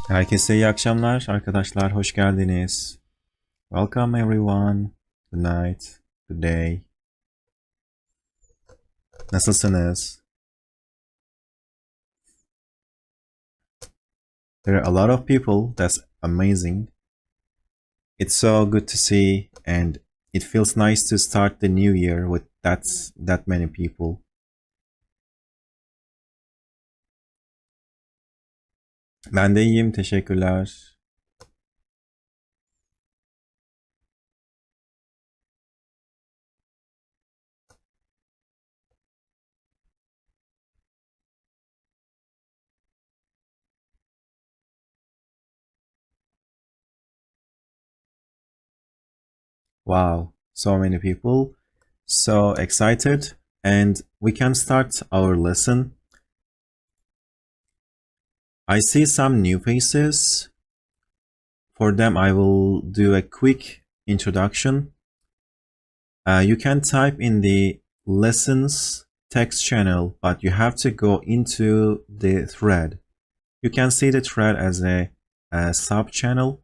Herkese iyi akşamlar arkadaşlar, hoş geldiniz. Welcome everyone. Good night, good day. Nasılsınız? There are a lot of people, that's amazing. It's so good to see and it feels nice to start the new year with that many people. Ben de iyiyim, teşekkürler. Wow, so many people, so excited, and we can start our lesson. I see some new faces. For them, I will do a quick introduction. You can type in the lessons text channel, but you have to go into the thread. You can see the thread as a sub channel.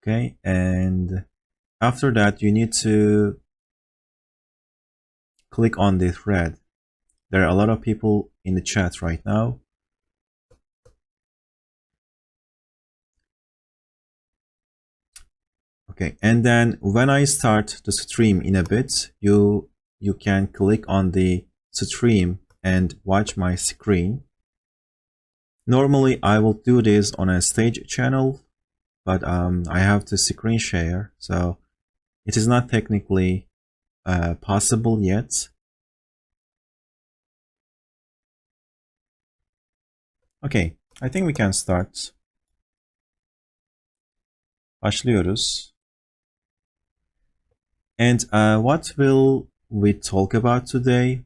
Okay, and after that, you need to click on the thread. There are a lot of people in the chat right now. Okay, and then when I start the stream in a bit, you can click on the stream and watch my screen. Normally, I will do this on a stage channel, but I have to screen share, so it is not technically possible yet. Okay, I think we can start. Başlıyoruz. And what will we talk about today?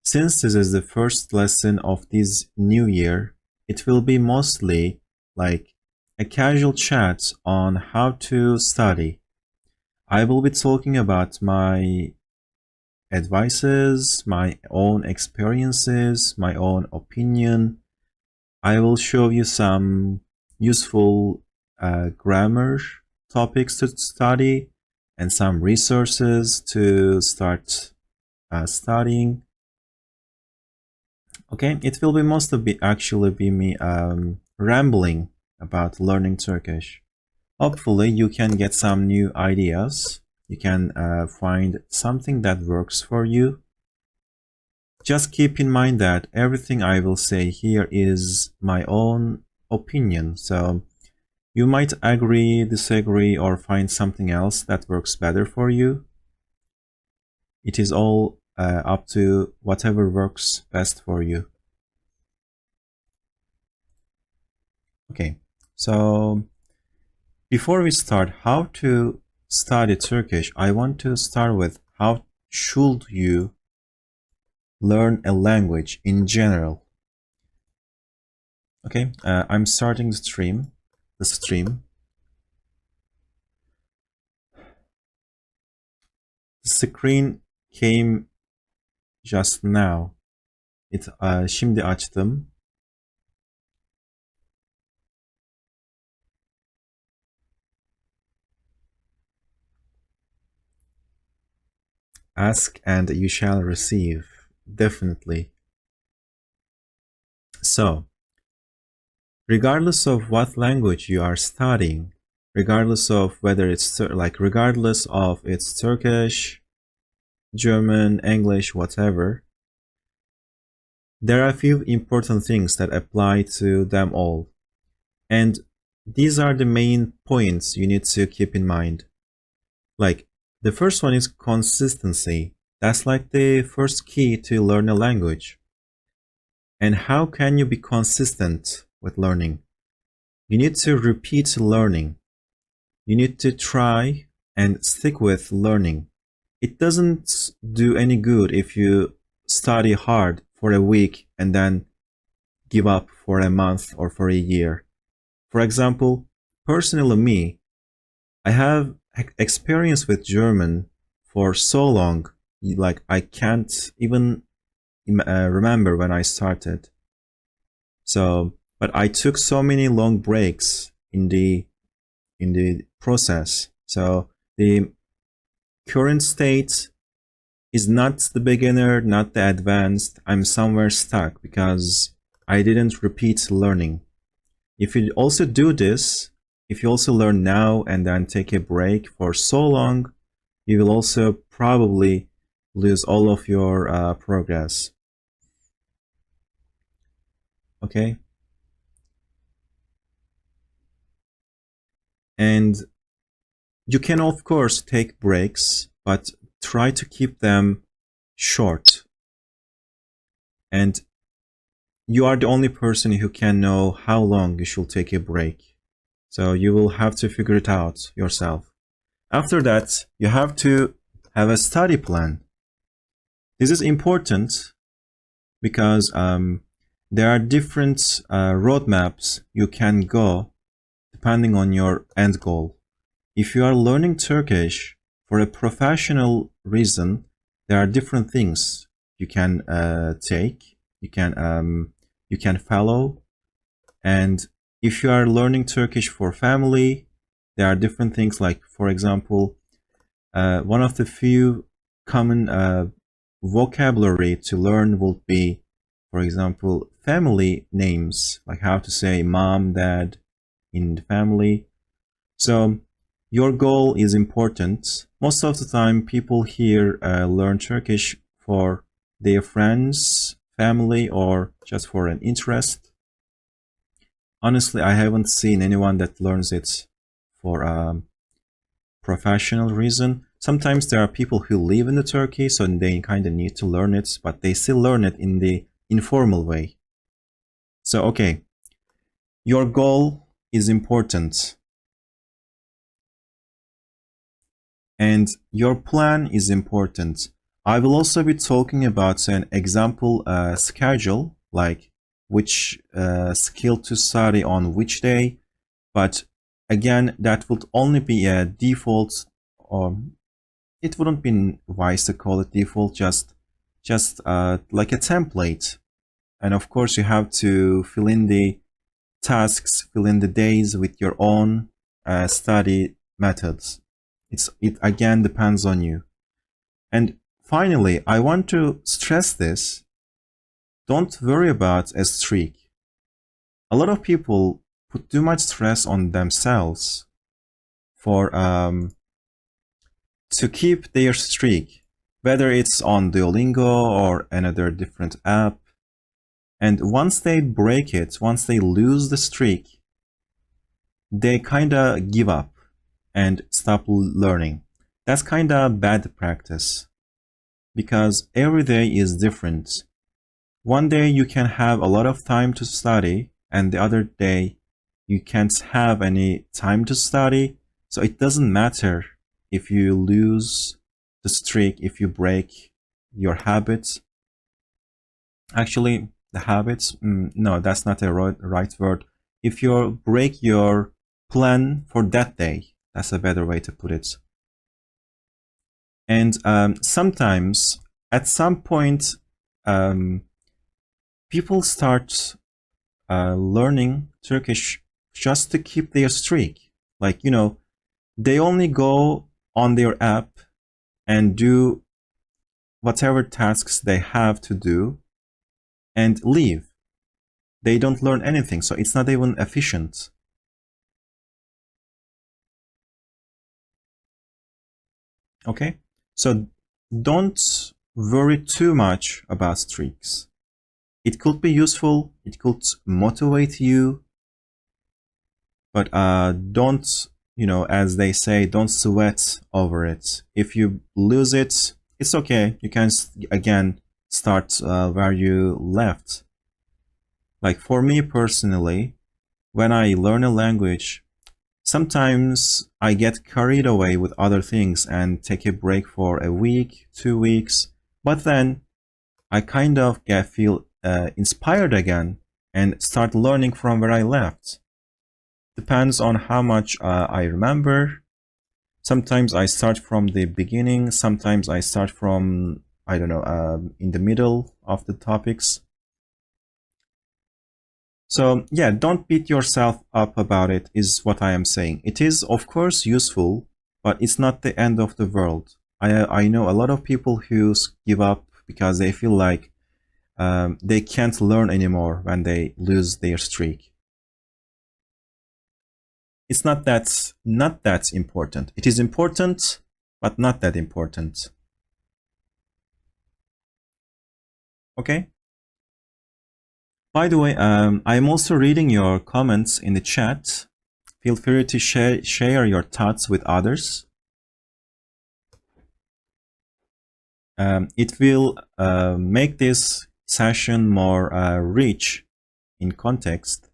Since this is the first lesson of this new year, it will be mostly like a casual chat on how to study. I will be talking about my advices, my own experiences, my own opinion. I will show you some useful grammar topics to study and some resources to start studying. Okay, it will be mostly actually be me rambling about learning Turkish. Hopefully you can get some new ideas. You can find something that works for you. Just keep in mind that everything I will say here is my own opinion. So you might agree, disagree, or find something else that works better for you. It is all up to whatever works best for you. Okay, so before we start how to study Turkish, I want to start with how should you learn a language in general. Okay, I'm starting the stream. The screen came just now. Şimdi açtım. Ask and you shall receive. Definitely. So, regardless of what language you are studying, regardless of whether it's regardless of it's Turkish, German, English, whatever, there are a few important things that apply to them all. And these are the main points you need to keep in mind. Like, the first one is consistency. That's like the first key to learn a language. And how can you be consistent with learning? You need to repeat learning. You need to try and stick with learning. It doesn't do any good if you study hard for a week and then give up for a month or for a year. For example, personally me, I have experience with German for so long, like I can't even remember when I started. So but I took so many long breaks in the process. So the current state is not the beginner, not the advanced. I'm somewhere stuck because I didn't repeat learning. If you also do this, if you also learn now and then take a break for so long, you will also probably lose all of your progress. Okay? And you can, of course, take breaks, but try to keep them short. And you are the only person who can know how long you should take a break. So you will have to figure it out yourself. After that, you have to have a study plan. This is important because there are different roadmaps you can go depending on your end goal. If you are learning Turkish for a professional reason, there are different things you can take, you can follow. And if you are learning Turkish for family, there are different things, like, for example, one of the few common vocabulary to learn will be, for example, family names, like how to say mom, dad in the family. So your goal is important. Most of the time, people here learn Turkish for their friends, family, or just for an interest. Honestly, I haven't seen anyone that learns it for a professional reason. Sometimes there are people who live in Turkey, so they kind of need to learn it, but they still learn it in the informal way. So, okay, your goal is important. And your plan is important. I will also be talking about an example schedule, like which skill to study on which day. But again, that would only be a default, or it wouldn't be wise to call it default, just like a template. And of course, you have to fill in the tasks, fill in the days with your own study methods. It again depends on you. And finally, I want to stress this. Don't worry about a streak. A lot of people put too much stress on themselves for to keep their streak, whether it's on Duolingo or another different app. And once they break it, once they lose the streak, they kind of give up and stop learning. That's kind of bad practice because every day is different. One day you can have a lot of time to study, and the other day you can't have any time to study. So it doesn't matter if you lose the streak, if you break your habits. Actually, the habits, no, that's not a right word. If you break your plan for that day, that's a better way to put it. And sometimes, at some point, people start learning Turkish just to keep their streak. Like, they only go on their app and do whatever tasks they have to do and leave. They don't learn anything, so it's not even efficient. Okay? So don't worry too much about streaks. It could be useful, it could motivate you, but don't, as they say, don't sweat over it. If you lose it, it's okay. You can, again, start where you left. Like for me personally, when I learn a language, sometimes I get carried away with other things and take a break for a week, 2 weeks, but then I kind of feel inspired again and start learning from where I left. Depends on how much I remember. Sometimes I start from the beginning, sometimes I start from, I don't know, in the middle of the topics. So yeah, don't beat yourself up about it, is what I am saying. It is, of course, useful, but it's not the end of the world. I know a lot of people who give up because they feel like they can't learn anymore when they lose their streak. It's not that important. It is important, but not that important. Okay? By the way, I'm also reading your comments in the chat. Feel free to share your thoughts with others. It will make this session more rich in context,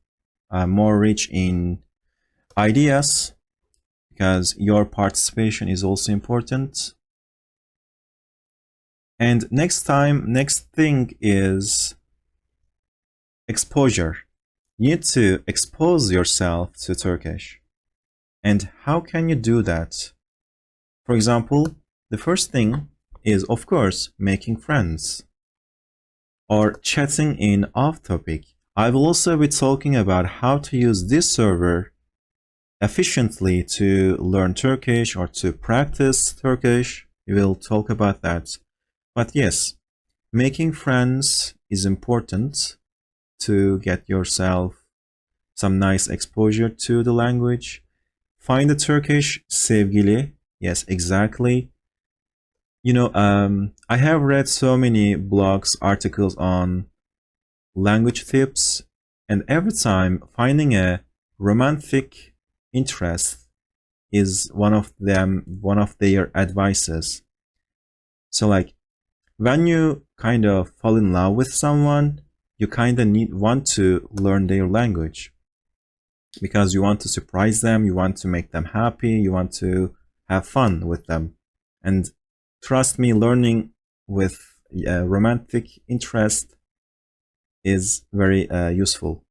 more rich in ideas, because your participation is also important. And next thing is exposure. You need to expose yourself to Turkish. And how can you do that? For example, the first thing is, of course, making friends or chatting in off-topic. I will also be talking about how to use this server efficiently to learn Turkish or to practice Turkish. We will talk about that. But yes, making friends is important to get yourself some nice exposure to the language. Find the Turkish sevgili. Yes, exactly. You know, I have read so many blogs, articles on language tips, and every time finding a romantic interest is one of their advices. So like, when you kind of fall in love with someone, you kind of want to learn their language because you want to surprise them, you want to make them happy, you want to have fun with them. And trust me, learning with romantic interest is very useful.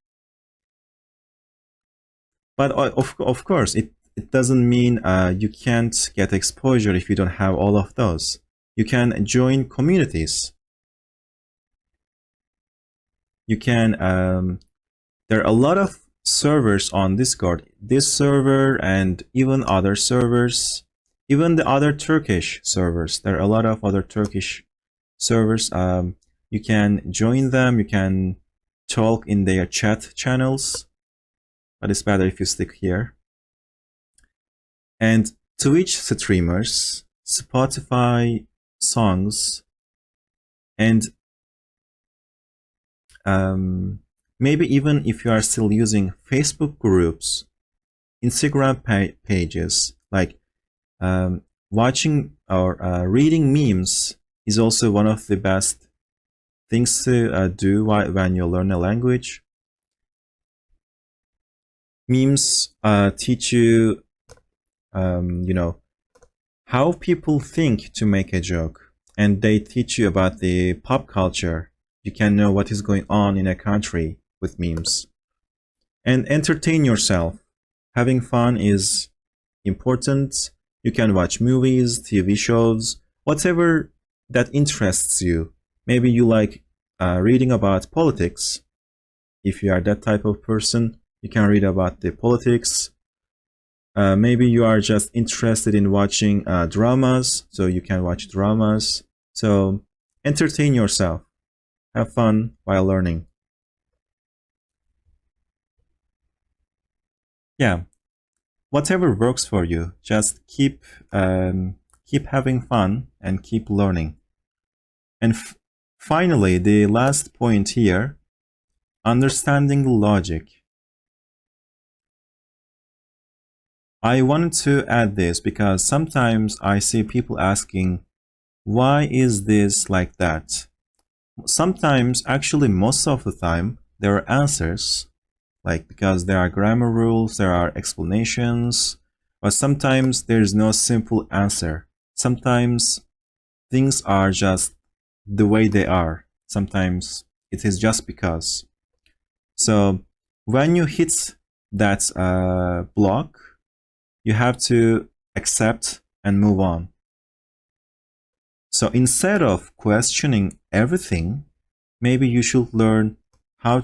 But of course, it doesn't mean you can't get exposure if you don't have all of those. You can join communities. You can, there are a lot of servers on Discord. This server and even other servers, even the other Turkish servers. There are a lot of other Turkish servers. You can join them. You can talk in their chat channels. But it's better if you stick here. And Twitch streamers, Spotify songs, and maybe even if you are still using Facebook groups, Instagram pages, like watching or reading memes is also one of the best things to do when you learn a language. Memes teach you, you know, how people think to make a joke, and they teach you about the pop culture. You can know what is going on in a country with memes. And entertain yourself. Having fun is important. You can watch movies, TV shows, whatever that interests you. Maybe you like reading about politics. If you are that type of person, you can read about the politics. Maybe you are just interested in watching dramas, so you can watch dramas. So entertain yourself. Have fun while learning. Yeah, whatever works for you, just keep having fun and keep learning. And finally, the last point here, understanding logic. I wanted to add this because sometimes I see people asking, why is this like that? Sometimes, actually most of the time, there are answers, like because there are grammar rules, there are explanations, but sometimes there is no simple answer. Sometimes things are just the way they are. Sometimes it is just because. So when you hit that block, you have to accept and move on. So instead of questioning everything, maybe you should learn how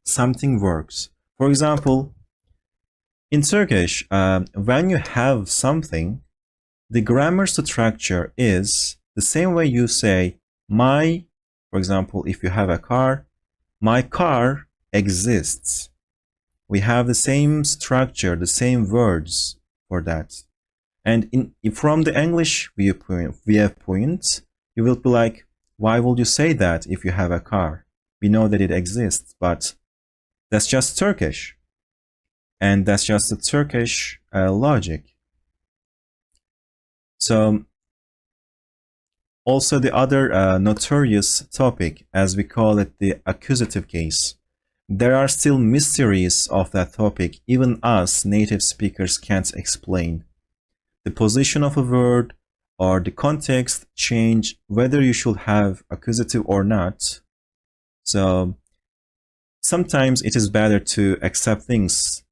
something works. For example, in Turkish, when you have something, the grammar structure is the same way you say my, for example, if you have a car, my car exists. We have the same structure, the same words for that. And from the English viewpoint, you will be like, why would you say that if you have a car? We know that it exists, but that's just Turkish. And that's just the Turkish logic. So also the other notorious topic, as we call it, the accusative case. There are still mysteries of that topic even us native speakers can't explain. The position of a word or the context change whether you should have accusative or not. So sometimes it is better to accept things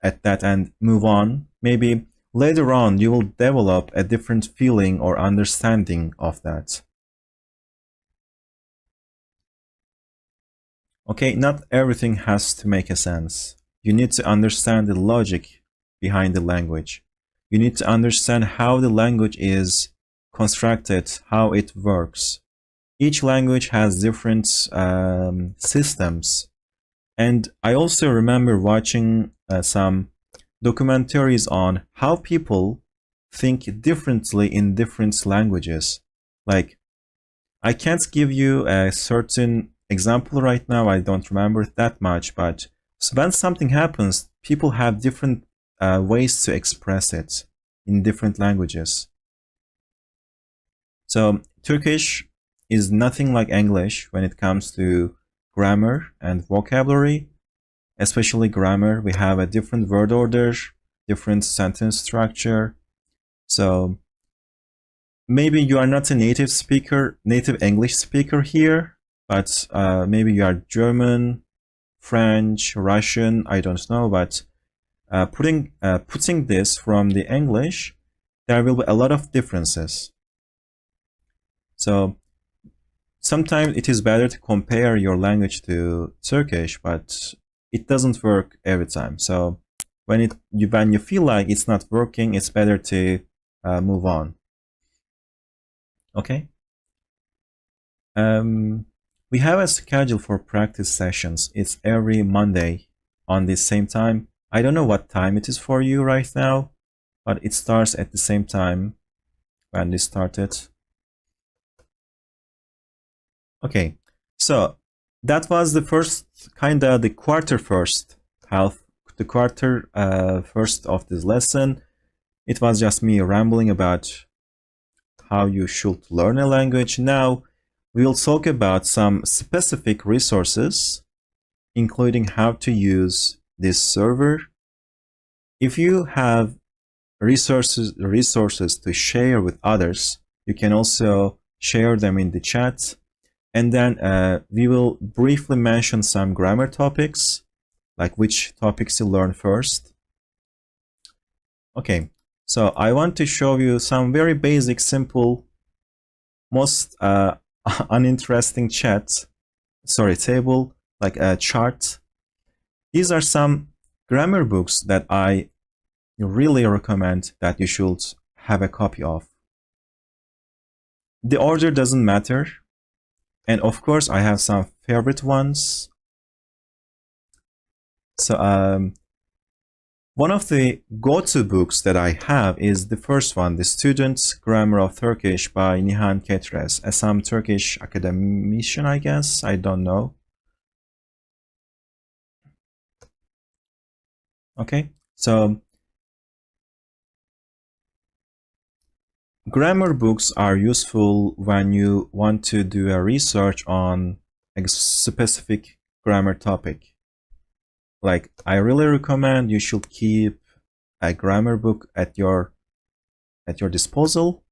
at that and move on. Maybe later on you will develop a different feeling or understanding of that. Okay, not everything has to make a sense. You need to understand the logic behind the language. You need to understand how the language is constructed, how it works. Each language has different systems. And I also remember watching some documentaries on how people think differently in different languages. Like, I can't give you a certain example right now, I don't remember it that much, but when something happens, people have different ways to express it in different languages. So Turkish is nothing like English when it comes to grammar and vocabulary, especially grammar. We have a different word order, different sentence structure. So maybe you are not a native speaker, native English speaker here, but maybe you are German, French, Russian, I don't know, but putting this from the English, there will be a lot of differences. So sometimes it is better to compare your language to Turkish, but it doesn't work every time. So when you feel like it's not working, it's better to move on. Okay. We have a schedule for practice sessions. It's every Monday on the same time. I don't know what time it is for you right now, but it starts at the same time when this started. Okay, so that was the first the quarter first of this lesson. It was just me rambling about how you should learn a language. Now we will talk about some specific resources, including how to use this server. If you have resources to share with others, you can also share them in the chat. And then we will briefly mention some grammar topics, like which topics to learn first. Okay, so I want to show you some very basic, simple, most uninteresting table, like a chart. These are some grammar books that I really recommend that you should have a copy of. The order doesn't matter. And of course, I have some favorite ones. So one of the go-to books that I have is the first one, The Student's Grammar of Turkish by Nihan Ketres, some Turkish academician, I guess. I don't know. Okay, so grammar books are useful when you want to do a research on a specific grammar topic. Like, I really recommend you should keep a grammar book at your disposal.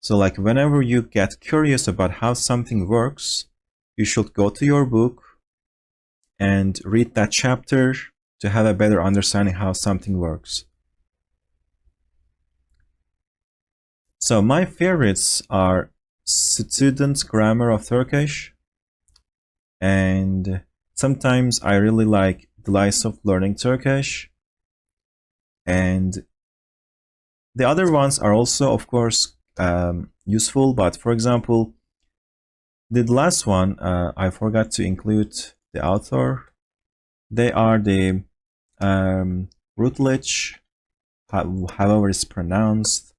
So like whenever you get curious about how something works, you should go to your book and read that chapter to have a better understanding how something works. So my favorites are Student's Grammar of Turkish and Sometimes I really like Delights of Learning Turkish. And the other ones are also, of course, useful. But for example, the last one, I forgot to include the author. They are the Routledge, however it's pronounced,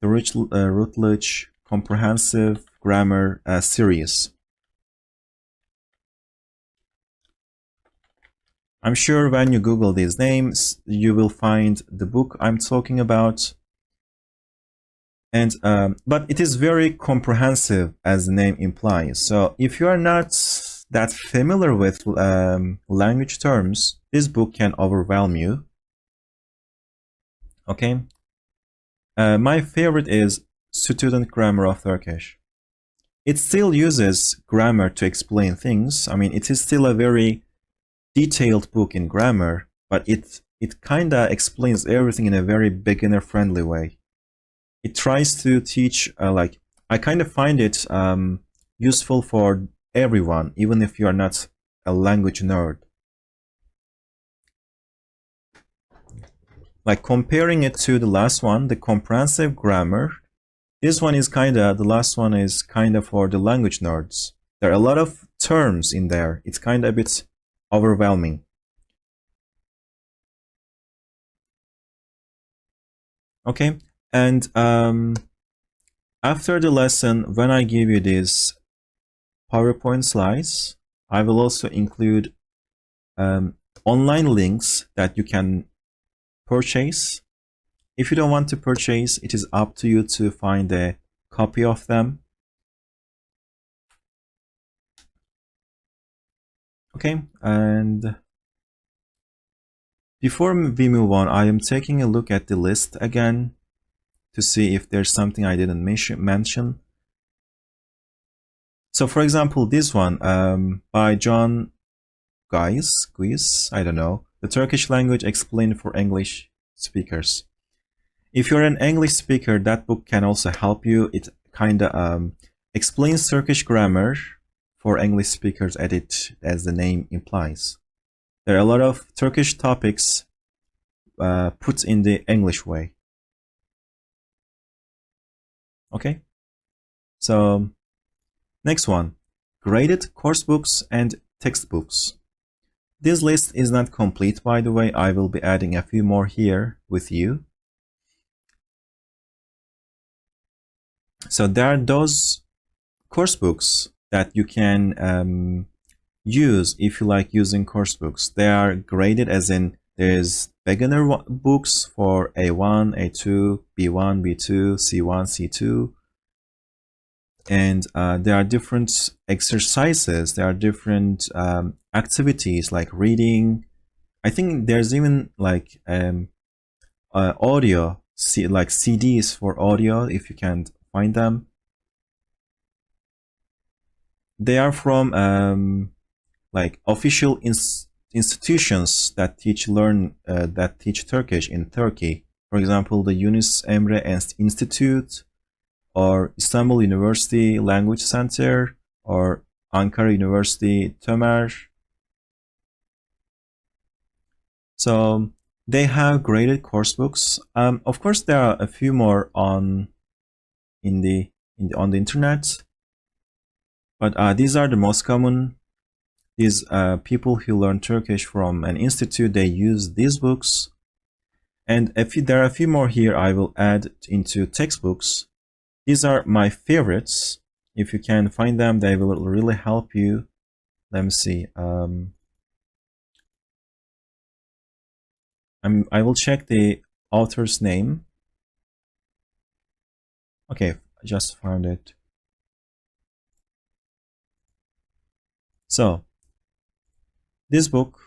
the Routledge Comprehensive Grammar series. I'm sure when you Google these names, you will find the book I'm talking about. And but it is very comprehensive, as the name implies. So if you are not that familiar with language terms, this book can overwhelm you. Okay. My favorite is Student Grammar of Turkish. It still uses grammar to explain things. I mean, it is still a very detailed book in grammar, but it kind of explains everything in a very beginner-friendly way. It tries to teach, like, I kind of find it useful for everyone, even if you are not a language nerd. Like, comparing it to the last one, the comprehensive grammar, this one is the last one is kind of for the language nerds. There are a lot of terms in there. It's kind of a bit overwhelming. Okay, and after the lesson, when I give you these PowerPoint slides, I will also include online links that you can purchase. If you don't want to purchase, it is up to you to find a copy of them. Okay, and before we move on, I am taking a look at the list again to see if there's something I didn't mention. So for example, this one by John Guis, I don't know, The Turkish Language Explained for English Speakers. If you're an English speaker, that book can also help you. It kind of explains Turkish grammar for English speakers, as the name implies. There are a lot of Turkish topics put in the English way. Okay, so next one, graded course books and textbooks. This list is not complete, by the way. I will be adding a few more here with you. So there are those course books that you can use if you like using course books. They are graded, as in there's beginner books for A1, A2, B1, B2, C1, C2. And there are different exercises. There are different activities like reading. I think there's even like audio, like CDs for audio if you can't find them. They are from like official institutions that teach Turkish in Turkey. For example, the Yunus Emre Institute, or Istanbul University Language Center, or Ankara University Tömer. So they have graded course books. Of course, there are a few more on the internet, but these are the most common. These people who learn Turkish from an institute, they use these books. And there are a few more here I will add into textbooks. These are my favorites. If you can find them, they will really help you. Let me see. I will check the author's name. Okay, I just found it. So this book,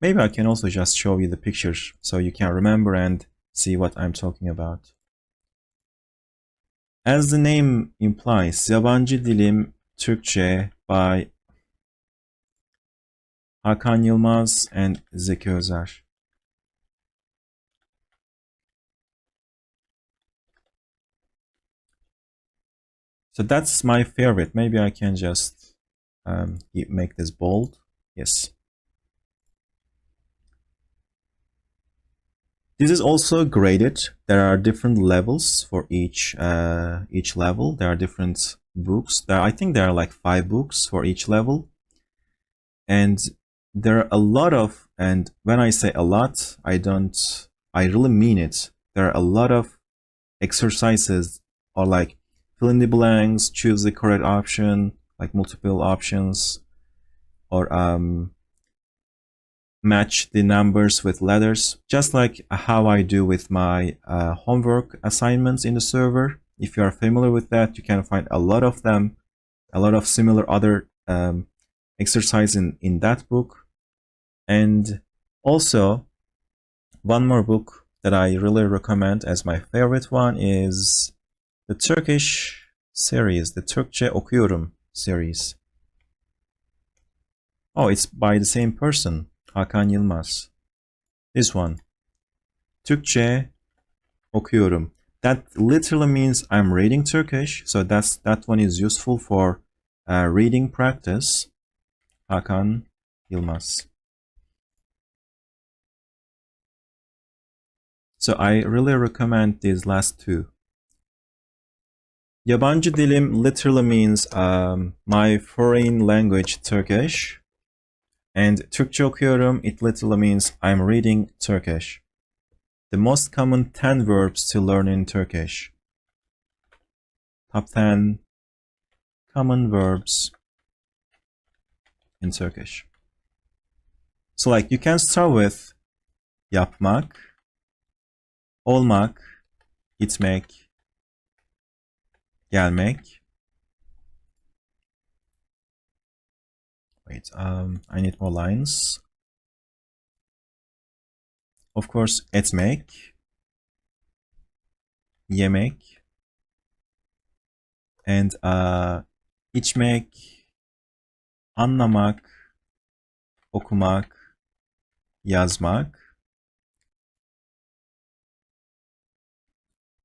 maybe I can also just show you the pictures so you can remember and see what I'm talking about. As the name implies, Yabancı Dilim Türkçe by Hakan Yılmaz and Zeki Özer. So that's my favorite. Maybe I can just make this bold. Yes. This is also graded. There are different levels for each level. There are different books. I think there are like 5 books for each level. And there are a lot of, and when I say a lot, I really mean it. There are a lot of exercises, or like fill in the blanks, choose the correct option, like multiple options, or match the numbers with letters, just like how I do with my homework assignments in the server. If you are familiar with that, you can find a lot of them, a lot of similar other exercise in that book. And also, one more book that I really recommend as my favorite one is the Turkish series, the Türkçe Okuyorum series. Oh, it's by the same person, Hakan Yılmaz. This one, Türkçe Okuyorum. That literally means I'm reading Turkish, so that one is useful for reading practice. Hakan Yılmaz. So I really recommend these last 2. Yabancı dilim literally means my foreign language Turkish. And Türkçe okuyorum, it literally means I'm reading Turkish. The most common 10 verbs to learn in Turkish. Top 10 common verbs in Turkish. So like you can start with yapmak, olmak, gitmek, gelmek. Wait, I need more lines. Of course, etmek, yemek, and içmek, anlamak, okumak, yazmak.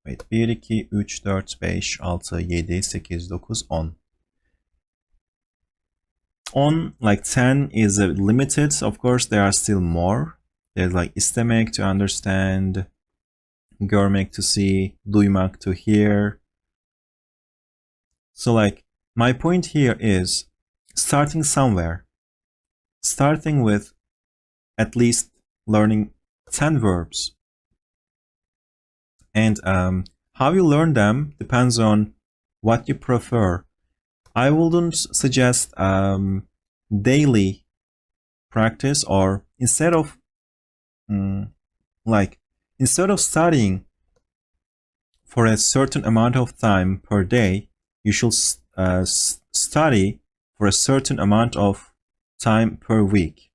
Wait, 1, 2, 3, 4, 5, 6, 7, 8, 9, 10. 10, like 10 is limited. Of course, there are still more. There's like istemek, to understand, görmek, to see, duymak, to hear. So like my point here is starting somewhere, starting with at least learning 10 verbs. And how you learn them depends on what you prefer. I wouldn't suggest daily practice, or instead of studying for a certain amount of time per day, you should study for a certain amount of time per week.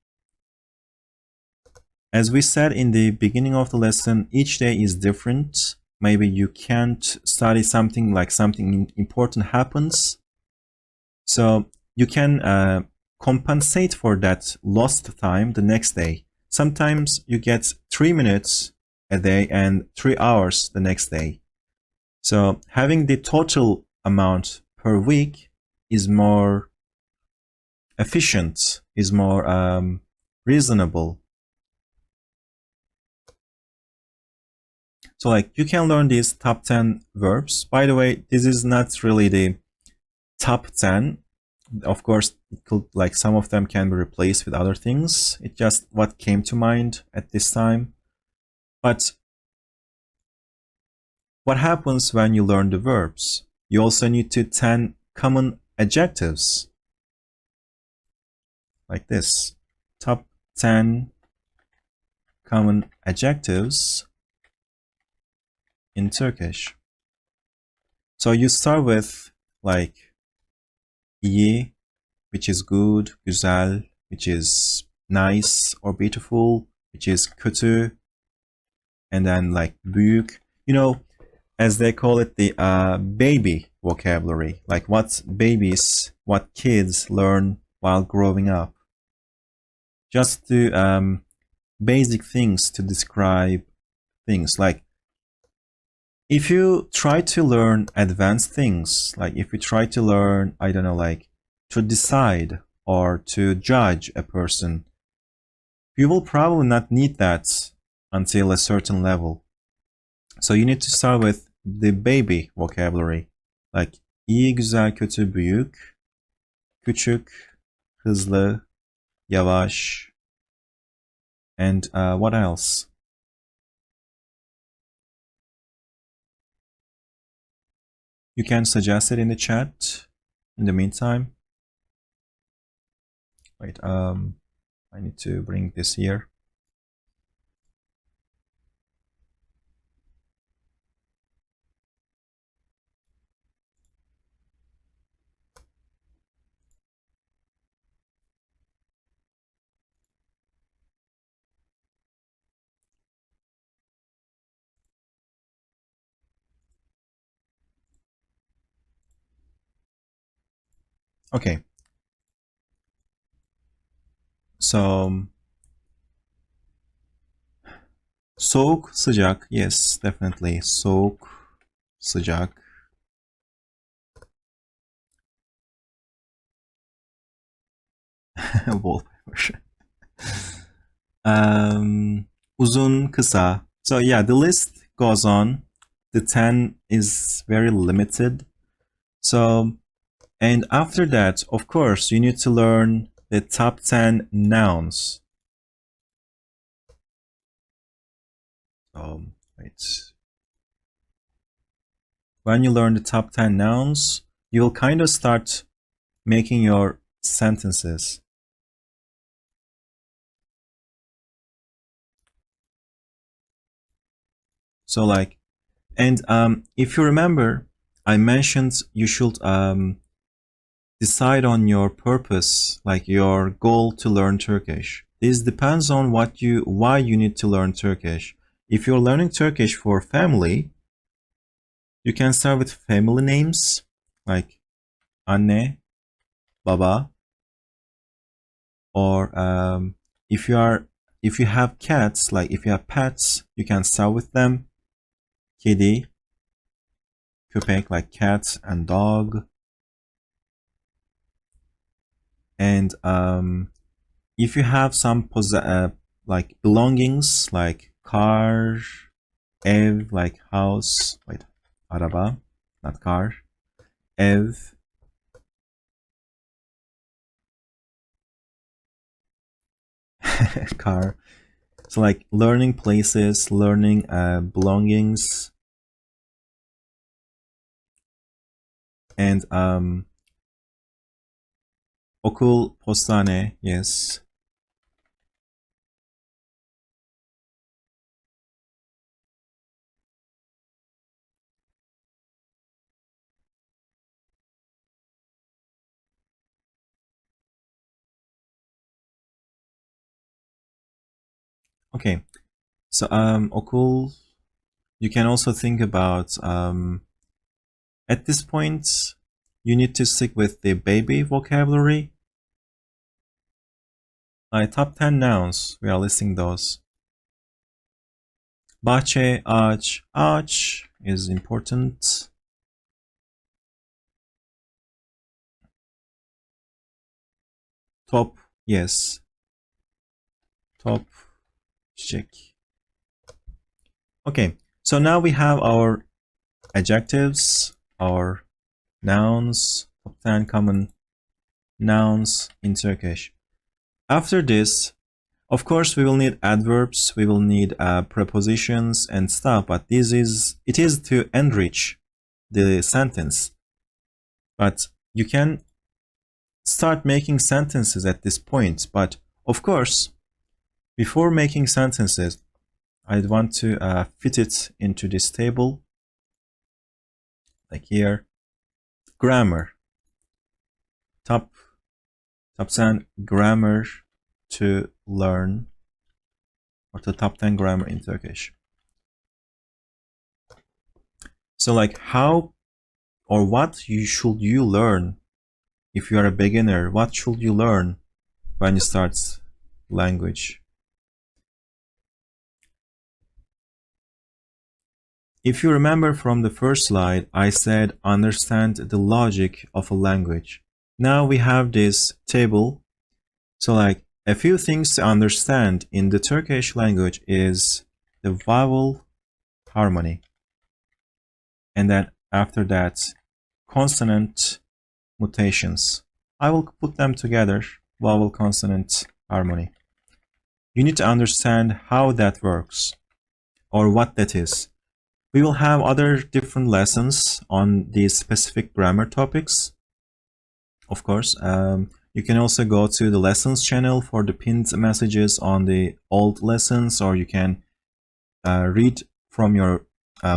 As we said in the beginning of the lesson, each day is different. Maybe you can't study something like something important happens. So you can compensate for that lost time the next day. Sometimes you get 3 minutes a day and 3 hours the next day. So having the total amount per week is more efficient, is more reasonable. So like you can learn these top 10 verbs. By the way, this is not really the top 10. Of course, it could, like, some of them can be replaced with other things. It's just what came to mind at this time. But what happens when you learn the verbs? You also need to 10 common adjectives. Like this. Top 10 common adjectives in Turkish. So you start with like iyi, which is good, güzel, which is nice or beautiful, which is kötü, and then like büyük, you know, as they call it, the baby vocabulary, like what babies, what kids learn while growing up. Just to basic things to describe things. Like if you try to learn advanced things, like if you try to learn, I don't know, like to decide or to judge a person. You will probably not need that until a certain level. So you need to start with the baby vocabulary. Like iyi, güzel, kötü, büyük, küçük, hızlı, yavaş, and what else? You can suggest it in the chat. In the meantime, wait, I need to bring this here. Okay. So, soğuk, sıcak. Yes, definitely. Soğuk, sıcak. Wallpaper. Uzun, kısa. So yeah, the list goes on. The 10 is very limited. So, and after that, of course, you need to learn the top 10 nouns. Wait. When you learn the top 10 nouns, you'll kind of start making your sentences. So like, and if you remember, I mentioned you should decide on your purpose, like your goal to learn Turkish. This depends on why you need to learn Turkish. If you're learning Turkish for family, you can start with family names like anne, baba, or if you have cats, like if you have pets, you can start with them. Kedi, köpek, like cat and dog. And if you have some like belongings, like car, ev, like house, wait, araba, not car, ev, car. So like learning places, learning belongings, and okul, postane, yes. Okay, so okul, you can also think about at this point you need to stick with the baby vocabulary. Top 10 nouns, we are listing those. Bahçe, ağaç, ağaç is important. Top, yes. Top, çiçek. Okay, so now we have our adjectives, our nouns, top 10 common nouns in Turkish. After this, of course, we will need adverbs, we will need prepositions and stuff, but it is to enrich the sentence. But you can start making sentences at this point. But of course, before making sentences, I want to fit it into this table, like here. Grammar. Top 10 grammar to learn, or the top 10 grammar in Turkish. So like how or what should you learn if you are a beginner? What should you learn when you start language? If you remember from the first slide, I said understand the logic of a language. Now we have this table. So like a few things to understand in the Turkish language is the vowel harmony. And then after that, consonant mutations. I will put them together, vowel consonant harmony. You need to understand how that works or what that is. We will have other different lessons on these specific grammar topics. Of course, you can also go to the lessons channel for the pinned messages on the old lessons, or you can read from your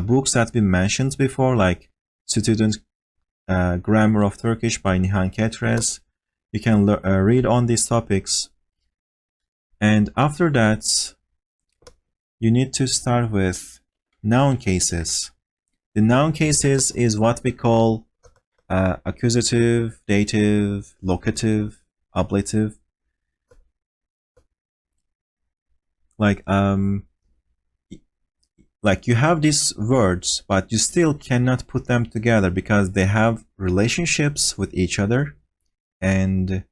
books that we mentioned before, like Student Grammar of Turkish by Nihan Ketrez. You can read on these topics. And after that, you need to start with noun cases. The noun cases is what we call accusative, dative, locative, ablative. Like you have these words, but you still cannot put them together because they have relationships with each other, and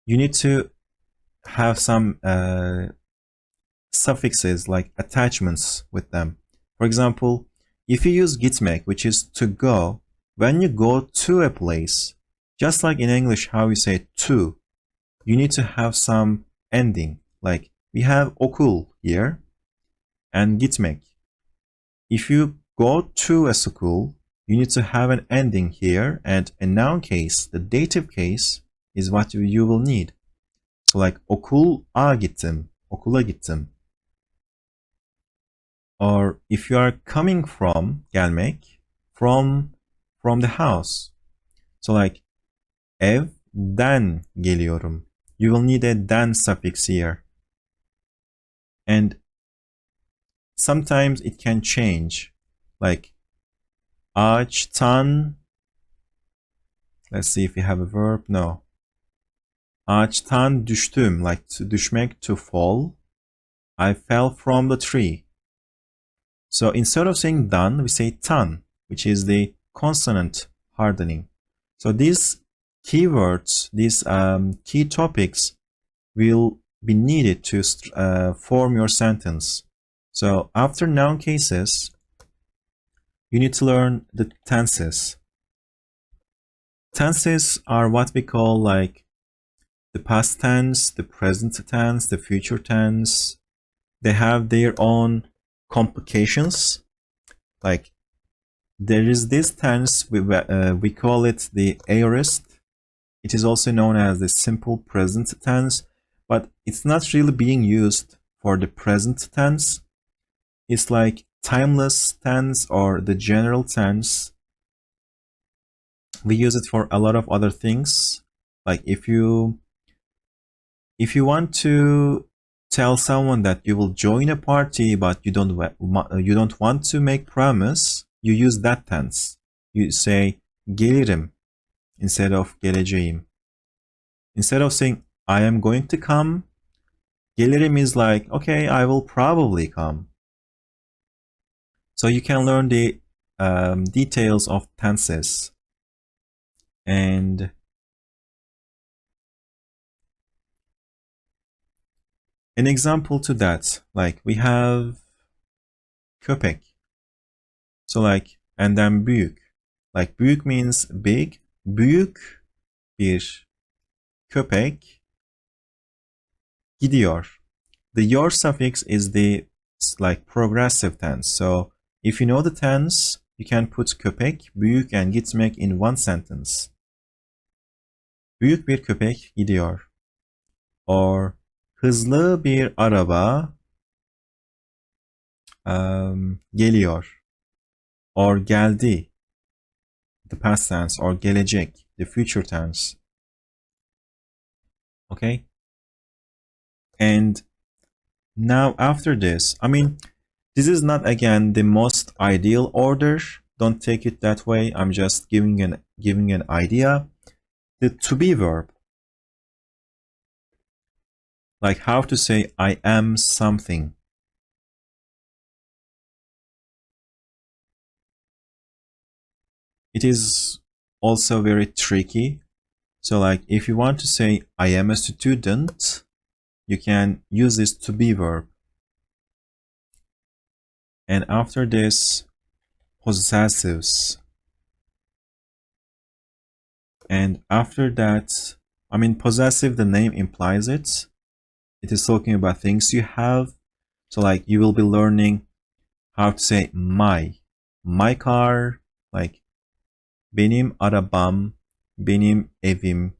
you need to have some suffixes like attachments with them. For example, if you use gitmek, which is to go, when you go to a place, just like in English how you say to, you need to have some ending. Like we have okul here and gitmek. If you go to a school, you need to have an ending here, and a noun case, the dative case, is what you will need. So like okula gittim, okula gittim. Or if you are coming from, gelmek, from the house. So like evden geliyorum. You will need a den suffix here. And sometimes it can change. Like ağaçtan. Let's see if we have a verb. No. Ağaçtan düştüm. Like to düşmek, to fall. I fell from the tree. So instead of saying dan, we say tan, which is the consonant hardening. So these keywords, these key topics will be needed to form your sentence. So after noun cases, you need to learn the tenses. Tenses are what we call like the past tense, the present tense, the future tense. They have their own complications. Like there is this tense, we call it the aorist. It is also known as the simple present tense, but it's not really being used for the present tense. It's like timeless tense or the general tense. We use it for a lot of other things. Like if you want to tell someone that you will join a party but you don't want to make promise, you use that tense. You say gelirim instead of geleceğim. Instead of saying I am going to come, gelirim is like, okay, I will probably come. So you can learn the details of tenses. And an example to that, like we have köpek. So like, and then büyük. Like büyük means big. Büyük bir köpek gidiyor. The yor suffix is the like progressive tense. So if you know the tense, you can put köpek, büyük and gitmek in one sentence. Büyük bir köpek gidiyor. Or hızlı bir araba geliyor. Or geldi, the past tense, or gelecek, the future tense. Okay? And now after this, I mean, this is not again the most ideal order. Don't take it that way. I'm just giving an idea. The to be verb, like how to say I am something. It is also very tricky So like if you want to say I am a student, you can use this to be verb. And after this, possessives. And after that, I mean, possessive, the name implies it. It is talking about things you have. So like you will be learning how to say my car, like benim arabam, benim evim,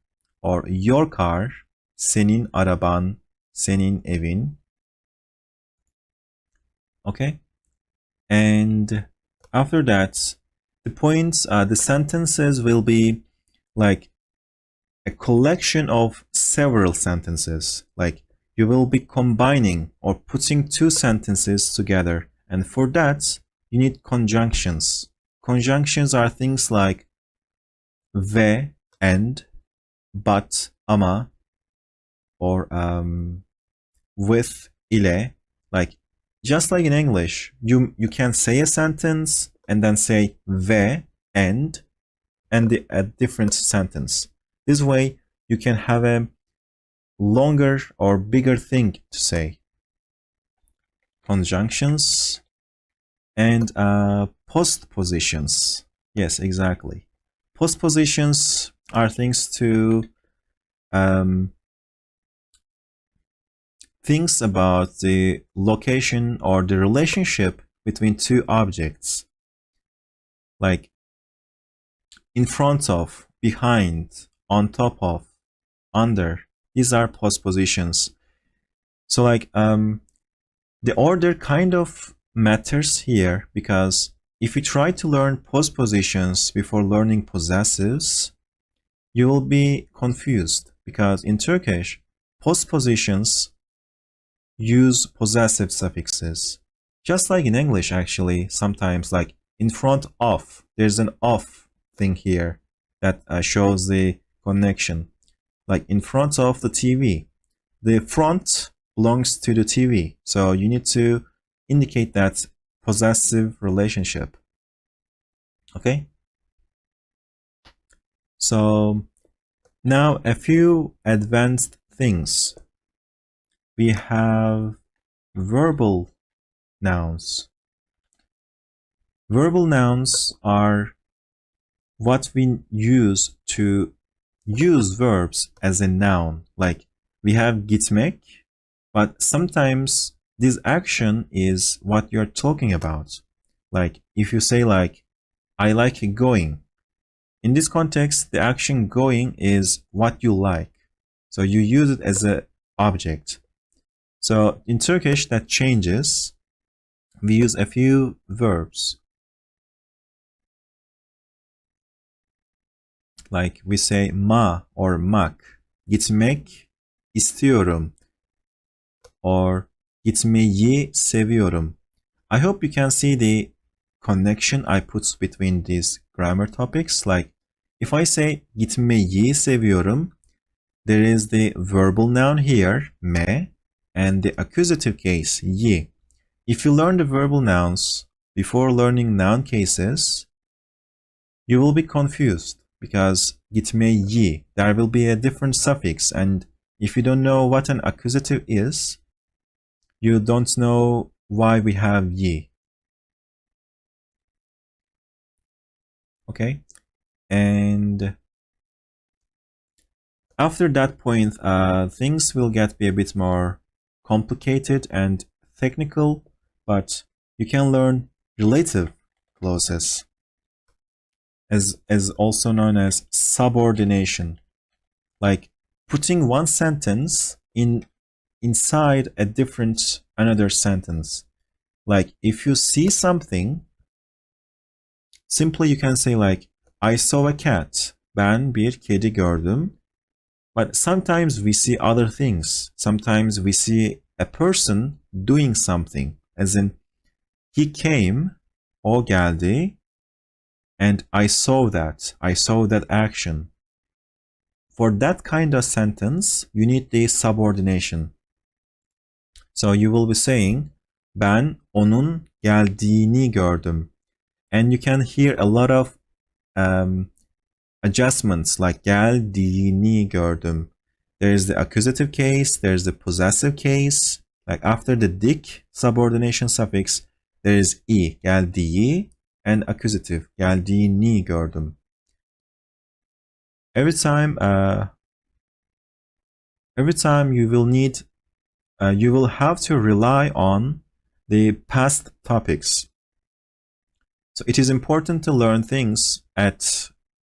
or your car, senin araban, senin evin. Okay? And after that, the points, the sentences will be like a collection of several sentences. Like you will be combining or putting two sentences together. And for that, you need conjunctions. Conjunctions are things like ve, and, but, ama, or with, ile. Like just like in English, you can say a sentence and then say ve, and a different sentence. This way, you can have a longer or bigger thing to say. Conjunctions and postpositions. Yes, exactly. Postpositions are things to things about the location or the relationship between two objects, like in front of, behind, on top of, under. These are postpositions. So like the order kind of matters here, because if you try to learn postpositions before learning possessives, you will be confused, because in Turkish, postpositions use possessive suffixes. Just like in English, actually, sometimes like in front of, there's an of thing here that shows the connection. Like in front of the TV, the front belongs to the TV. So you need to indicate that possessive relationship. Okay? So now a few advanced things. We have verbal nouns. Verbal nouns are what we use to use verbs as a noun. Like we have gitmek, but sometimes this action is what you're talking about. Like if you say like, I like going. In this context, the action going is what you like. So you use it as an object. So in Turkish, that changes. We use a few verbs. Like we say ma or mak. Gitmek istiyorum. Or gitmeyi seviyorum. I hope you can see the connection I put between these grammar topics. Like if I say gitmeyi seviyorum, there is the verbal noun here, me, and the accusative case, yi. If you learn the verbal nouns before learning noun cases, you will be confused, because gitmeyi, there will be a different suffix, and if you don't know what an accusative is, you don't know why we have yi. Okay? And after that point, things will be a bit more complicated and technical, but you can learn relative clauses, as also known as subordination, like putting one sentence inside a different another sentence. Like if you see something, simply you can say like, I saw a cat. Ben bir kedi gördüm. But sometimes we see other things. Sometimes we see a person doing something. As in, he came, o geldi, and I saw that. I saw that action. For that kind of sentence, you need the subordination. So you will be saying, ben onun geldiğini gördüm. And you can hear a lot of adjustments like geldiğini gördüm. There's the accusative case, there's the possessive case. Like after the dik subordination suffix, there is i, geldiği, and accusative, geldiğini gördüm. Every time you will have to rely on the past topics. So it is important to learn things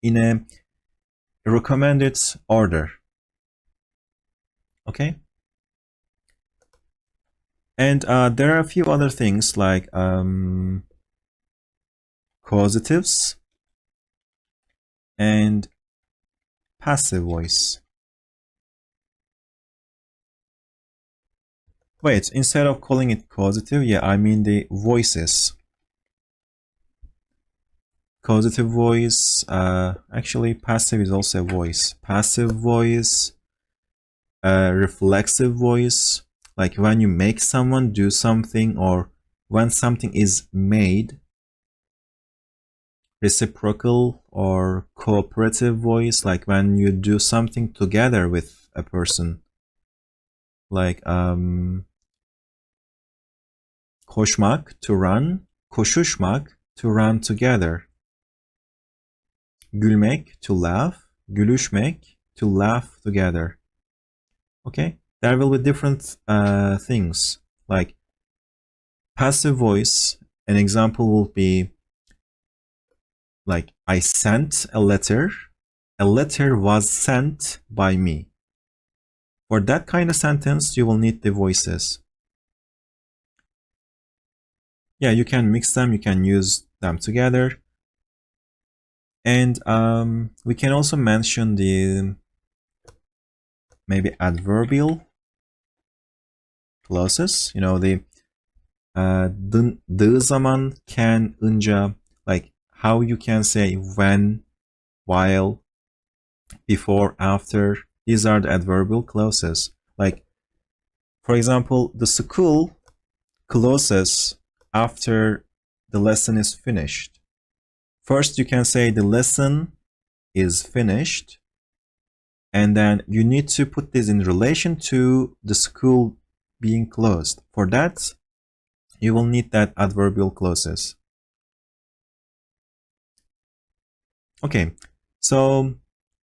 in a recommended order. Okay? And there are a few other things like causatives and passive voice. Wait, instead of calling it causative, yeah, I mean the voices. Causative voice, actually passive is also a voice. Passive voice, reflexive voice, like when you make someone do something or when something is made. Reciprocal or cooperative voice, like when you do something together with a person. Like koşmak, to run, koşuşmak, to run together. Gülmek, to laugh, gülüşmek, to laugh together. Okay, there will be different things. Like passive voice, an example will be like I sent a letter was sent by me. For that kind of sentence, you will need the voices. Yeah, you can mix them, you can use them together. And we can also mention the maybe adverbial clauses. You know, the dı zaman, can, ınca, like how you can say when, while, before, after. These are the adverbial clauses. Like, for example, the school closes after the lesson is finished. First, you can say the lesson is finished, and then you need to put this in relation to the school being closed. For that, you will need that adverbial clauses. Okay, so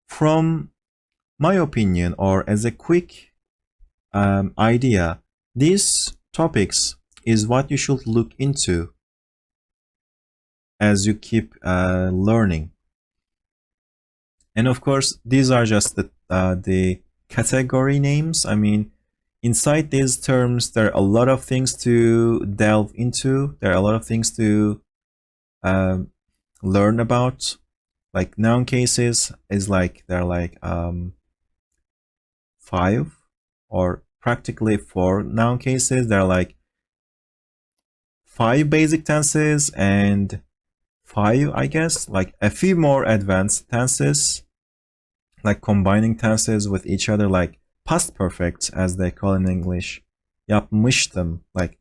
from my opinion, or as a quick idea, these topics is what you should look into as you keep learning. And of course, these are just the category names. I mean, inside these terms, there are a lot of things to delve into. There are a lot of things to learn about. Like noun cases is like, they're like 5 or practically 4 noun cases. There are like 5 basic tenses and 5, I guess, like a few more advanced tenses, like combining tenses with each other, like past perfect, as they call in English. Yapmıştım, like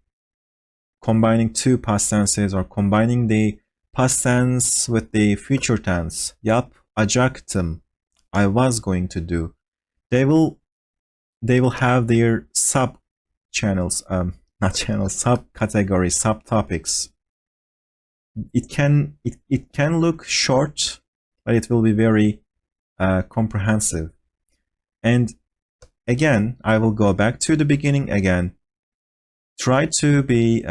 combining 2 past tenses or combining the past tense with the future tense. Yapacaktım, I was going to do. They will have their sub channels, not channels, subcategories, subtopics. It can look short, but it will be very comprehensive. And again, I will go back to the beginning again. Try to be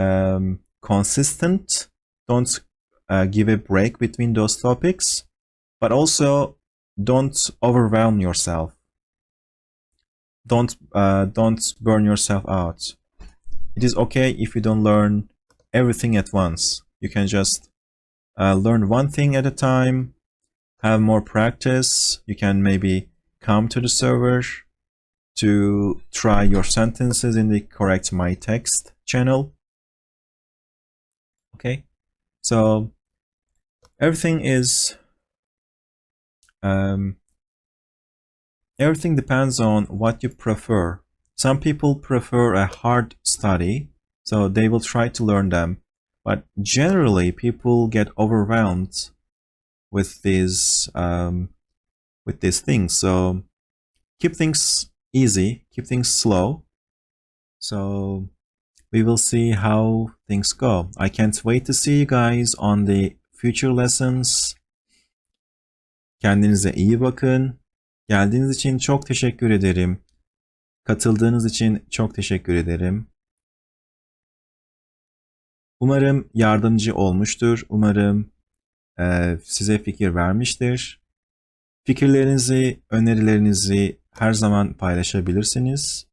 consistent. Don't give a break between those topics, but also don't overwhelm yourself. Don't burn yourself out. It is okay if you don't learn everything at once. You can just learn one thing at a time, have more practice. You can maybe come to the server to try your sentences in the correct my text channel. Okay, so everything is everything depends on what you prefer. Some people prefer a hard study, so they will try to learn them. But generally, people get overwhelmed with these with these things. So keep things easy, keep things slow. So we will see how things go. I can't wait to see you guys on the future lessons. Kendinize iyi bakın. Geldiğiniz için çok teşekkür ederim. Katıldığınız için çok teşekkür ederim. Umarım yardımcı olmuştur. Umarım size fikir vermiştir. Fikirlerinizi, önerilerinizi her zaman paylaşabilirsiniz.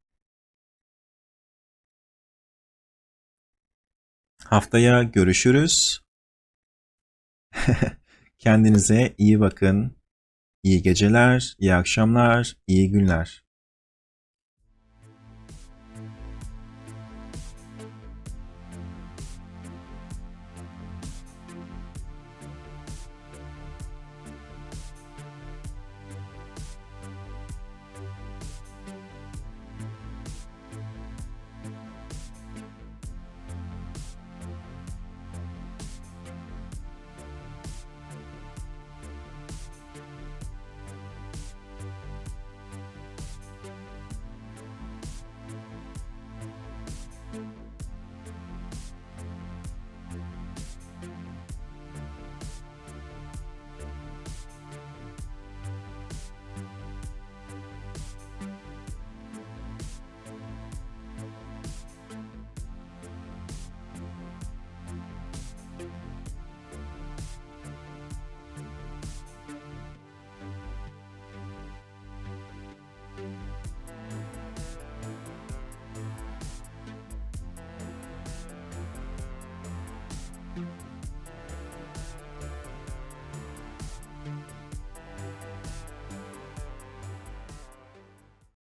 Haftaya görüşürüz. Kendinize iyi bakın. İyi geceler, iyi akşamlar, iyi günler.